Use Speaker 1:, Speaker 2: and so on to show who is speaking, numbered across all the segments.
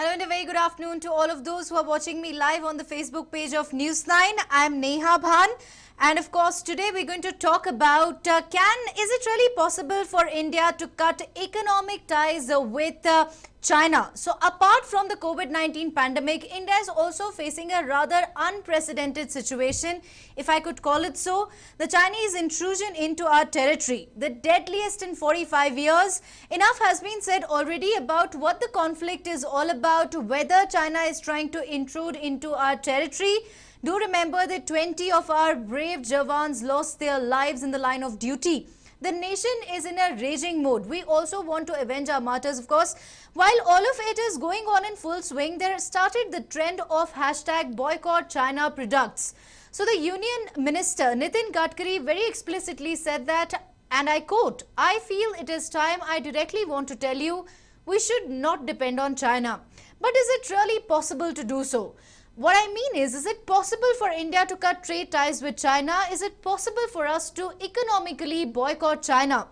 Speaker 1: Hello and a very good afternoon to all of those who are watching me live on the Facebook page of News9. I'm Neha Bhan. And of course, today we're going to talk about is it really possible for India to cut economic ties with China? So apart from the COVID-19 pandemic, India is also facing a rather unprecedented situation, if I could call it so. The Chinese intrusion into our territory, the deadliest in 45 years. Enough has been said already about what the conflict is all about, whether China is trying to intrude into our territory. Do remember that 20 of our brave Jawans lost their lives in the line of duty. The nation is in a raging mode. We also want to avenge our martyrs, of course. While all of it is going on in full swing, there started the trend of hashtag boycott China products. So the Union Minister Nitin Gadkari very explicitly said that, and I quote, "I feel it is time I directly want to tell you we should not depend on China." But is it really possible to do so? What I mean is it possible for India to cut trade ties with China? Is it possible for us to economically boycott China?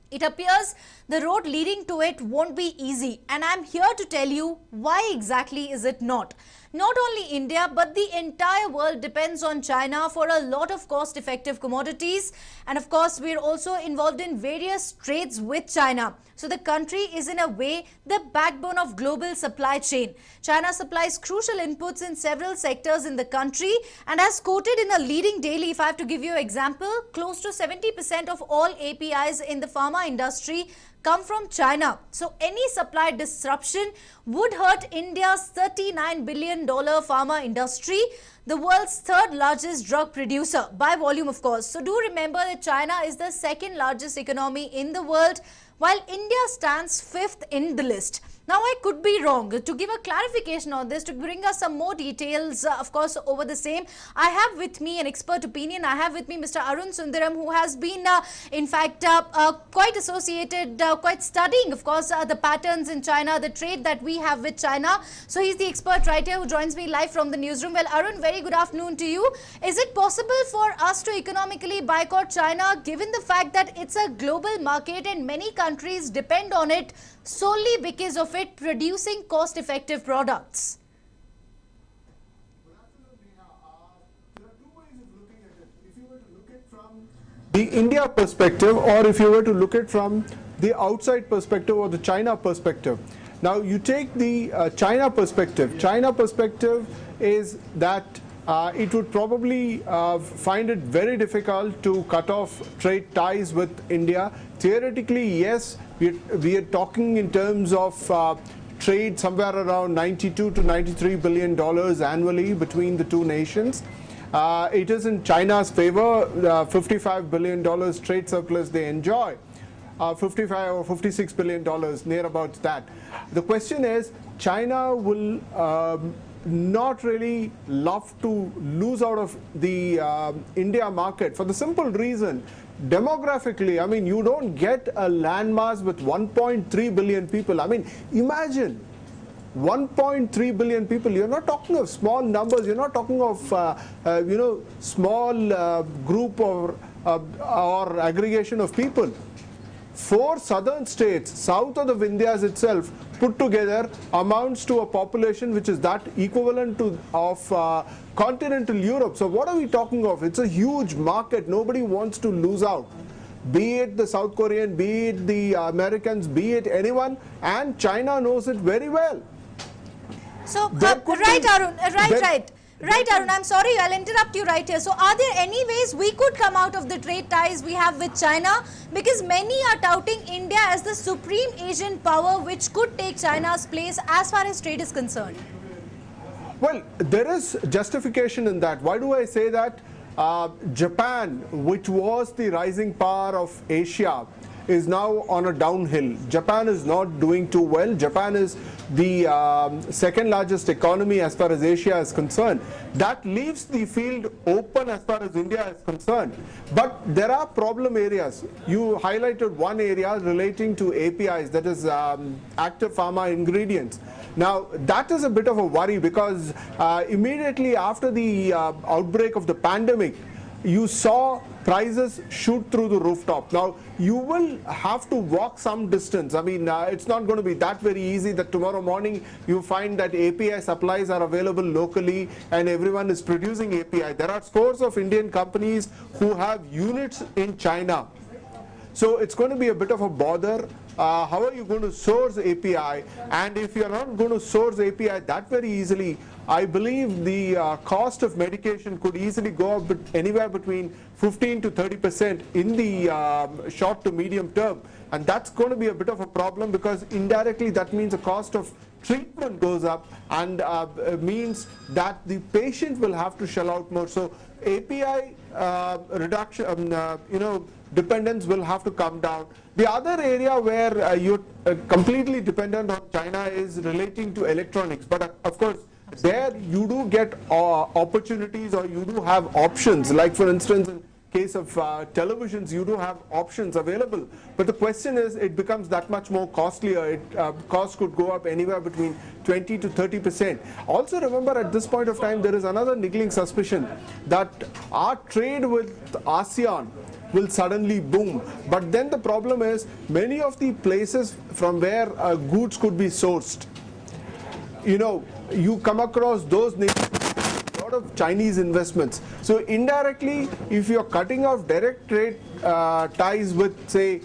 Speaker 1: It appears the road leading to it won't be easy, and I'm here to tell you why exactly is it not. Not only India, but the entire world depends on China for a lot of cost-effective commodities. And of course, we're also involved in various trades with China. So the country is in a way the backbone of global supply chain. China supplies crucial inputs in several sectors in the country. And as quoted in a leading daily, if I have to give you an example, close to 70% of all APIs in the pharma industry come from China. So any supply disruption would hurt India's $39 billion pharma industry, the world's third largest drug producer by volume, of course. So do remember that China is the second largest economy in the world, while India stands fifth in the list. Now, I could be wrong. To give a clarification on this, to bring us some more details, of course, over the same, I have with me an expert opinion. I have with me Mr. Arun Sundaram, who has been, in fact, quite associated, quite studying, of course, the patterns in China, the trade that we have with China. So he's the expert right here who joins me live from the newsroom. Well, Arun, very good afternoon to you. Is it possible for us to economically boycott China, given the fact that it's a global market and many countries depend on it solely because of it producing cost-effective products?
Speaker 2: Well, absolutely. There are two ways of looking at it. If you were to look at from the India perspective, or if you were to look at from the outside perspective or the China perspective. Now, you take the China perspective. China perspective is that it would probably find it very difficult to cut off trade ties with India. Theoretically, yes, we are talking in terms of trade somewhere around $92 to $93 billion annually between the two nations. It is in China's favor, $55 billion trade surplus they enjoy. 55 or $56 billion, near about that. The question is, China will not really love to lose out of the India market for the simple reason, demographically, I mean, you don't get a landmass with 1.3 billion people. I mean, imagine 1.3 billion people. You're not talking of small numbers. You're not talking of small group or aggregation of people. 4 southern states south of the Vindhyas itself put together amounts to a population which is that equivalent to of continental Europe. So what are we talking of? It's a huge market. Nobody wants to lose out. Be it the South Korean, be it the Americans, be it anyone, and China knows it very well.
Speaker 1: So, Right, Arun, I'm sorry, I'll interrupt you right here. So, are there any ways we could come out of the trade ties we have with China? Because many are touting India as the supreme Asian power which could take China's place as far as trade is concerned.
Speaker 2: Well, there is justification in that. Why do I say that? Japan, which was the rising power of Asia, is now on a downhill. Japan is not doing too well. Japan is the second largest economy as far as Asia is concerned. That leaves the field open as far as India is concerned. But there are problem areas. You highlighted one area relating to APIs, that is active pharma ingredients. Now, that is a bit of a worry because immediately after the outbreak of the pandemic, you saw prices shoot through the rooftop. Now, you will have to walk some distance. I mean, it's not going to be that very easy that tomorrow morning you find that API supplies are available locally and everyone is producing API. There are scores of Indian companies who have units in China. So it's going to be a bit of a bother. How are you going to source API? And if you're not going to source API that very easily, I believe the cost of medication could easily go up anywhere between 15 to 30% in the short to medium term. And that's going to be a bit of a problem, because indirectly that means the cost of treatment goes up, and means that the patient will have to shell out more. So API reduction, dependence will have to come down. The other area where you're completely dependent on China is relating to electronics. But of course, there you do get opportunities, or you do have options. Like for instance, in case of televisions, you do have options available. But the question is, it becomes that much more costlier. Cost could go up anywhere between 20 to 30%. Also remember, at this point of time, there is another niggling suspicion that our trade with ASEAN will suddenly boom. But then the problem is, many of the places from where goods could be sourced, you come across those nations, a lot of Chinese investments. So indirectly, if you're cutting off direct trade ties with, say,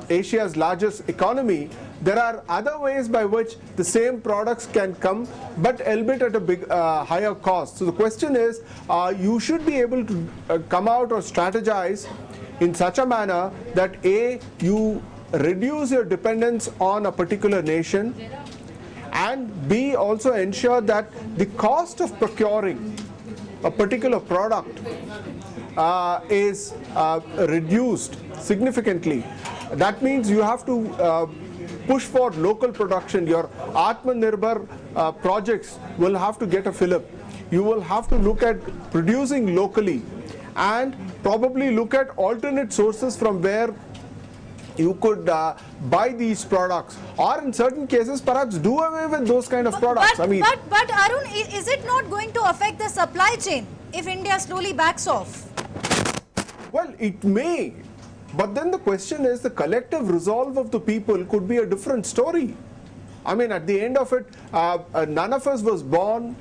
Speaker 2: Asia's largest economy, there are other ways by which the same products can come, but albeit at a big higher cost. So the question is, you should be able to come out or strategize in such a manner that A, you reduce your dependence on a particular nation, and B, also ensure that the cost of procuring a particular product is reduced significantly. That means you have to push for local production. Your Atmanirbhar projects will have to get a fillip. You will have to look at producing locally, and probably look at alternate sources from where you could buy these products, or in certain cases perhaps do away with those kind of products.
Speaker 1: But Arun, is it not going to affect the supply chain if India slowly backs off?
Speaker 2: Well, it may. But then the question is, the collective resolve of the people could be a different story. I mean, at the end of it, none of us was born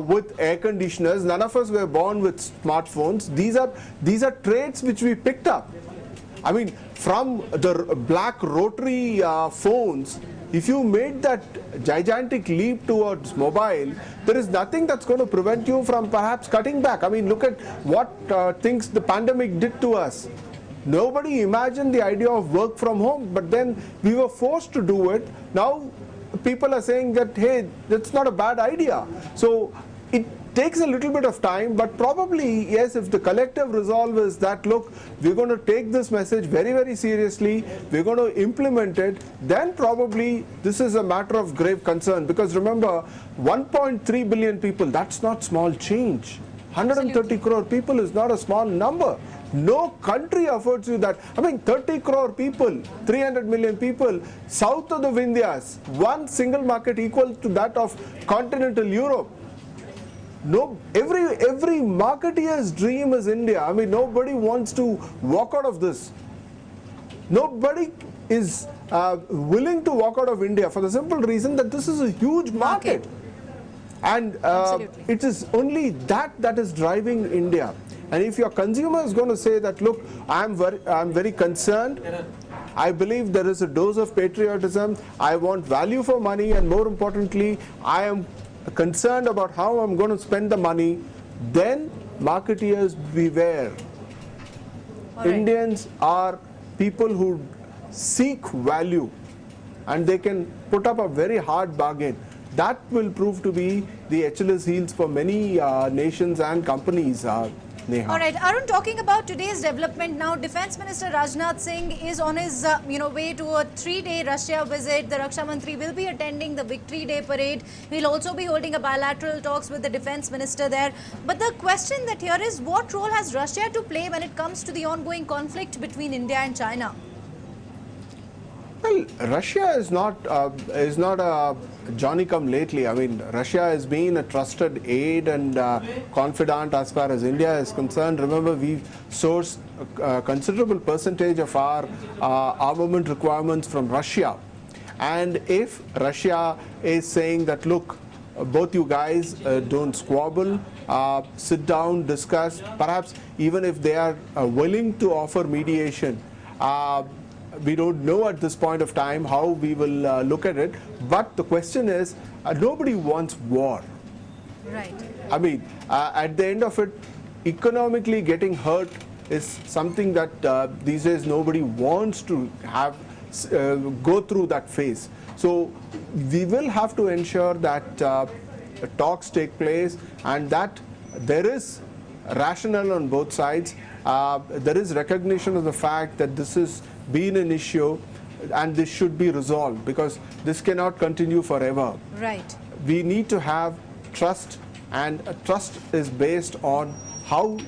Speaker 2: with air conditioners. None of us were born with smartphones. These are traits which we picked up. I mean, from the black rotary phones, if you made that gigantic leap towards mobile, there is nothing that's going to prevent you from perhaps cutting back. I mean, look at what things the pandemic did to us. Nobody imagined the idea of work from home, but then we were forced to do it. Now people are saying that, hey, that's not a bad idea. So it takes a little bit of time, but probably, yes, if the collective resolve is that, look, we're going to take this message very, very seriously, we're going to implement it, then probably this is a matter of grave concern. Because remember, 1.3 billion people, that's not small change. 130 crore people is not a small number. No country affords you that. I mean, 30 crore people, 300 million people, south of the Vindhyas, one single market equal to that of continental Europe. No, every marketeer's dream is India. I mean, nobody wants to walk out of this. Nobody is willing to walk out of India for the simple reason that this is a huge market. And it is only that is driving India. And if your consumer is going to say that, look, I'm very concerned, I believe there is a dose of patriotism, I want value for money, and more importantly, I am concerned about how I'm going to spend the money, then marketeers beware.
Speaker 1: Right.
Speaker 2: Indians are people who seek value, and they can put up a very hard bargain. That will prove to be the Achilles heels for many nations and companies. Neha.
Speaker 1: All right, Arun, talking about today's development now, Defence Minister Rajnath Singh is on his way to a 3-day Russia visit. The Raksha Mantri will be attending the Victory Day parade. He'll also be holding a bilateral talks with the Defence Minister there. But the question that here is, what role has Russia to play when it comes to the ongoing conflict between India and China?
Speaker 2: Well, Russia is not a Johnny come lately. I mean, Russia has been a trusted aid and confidant as far as India is concerned. Remember, we source a considerable percentage of our armament requirements from Russia. And if Russia is saying that, look, both you guys don't squabble, sit down, discuss, perhaps even if they are willing to offer mediation, we don't know at this point of time how we will look at it. But the question is, nobody wants war.
Speaker 1: Right.
Speaker 2: I mean, at the end of it, economically getting hurt is something that these days nobody wants to have go through that phase. So we will have to ensure that talks take place and that there is rationale on both sides. There is recognition of the fact that this has been an issue and this should be resolved because this cannot continue forever.
Speaker 1: Right.
Speaker 2: We need to have trust, and trust is based on how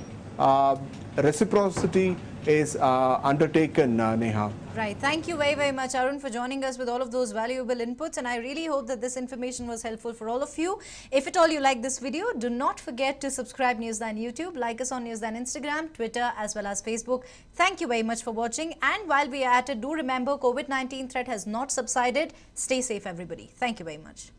Speaker 2: reciprocity is undertaken, Neha.
Speaker 1: Right. Thank you very, very much, Arun, for joining us with all of those valuable inputs. And I really hope that this information was helpful for all of you. If at all you like this video, do not forget to subscribe Newsline YouTube, like us on Newsline Instagram, Twitter, as well as Facebook. Thank you very much for watching. And while we are at it, do remember COVID-19 threat has not subsided. Stay safe, everybody. Thank you very much.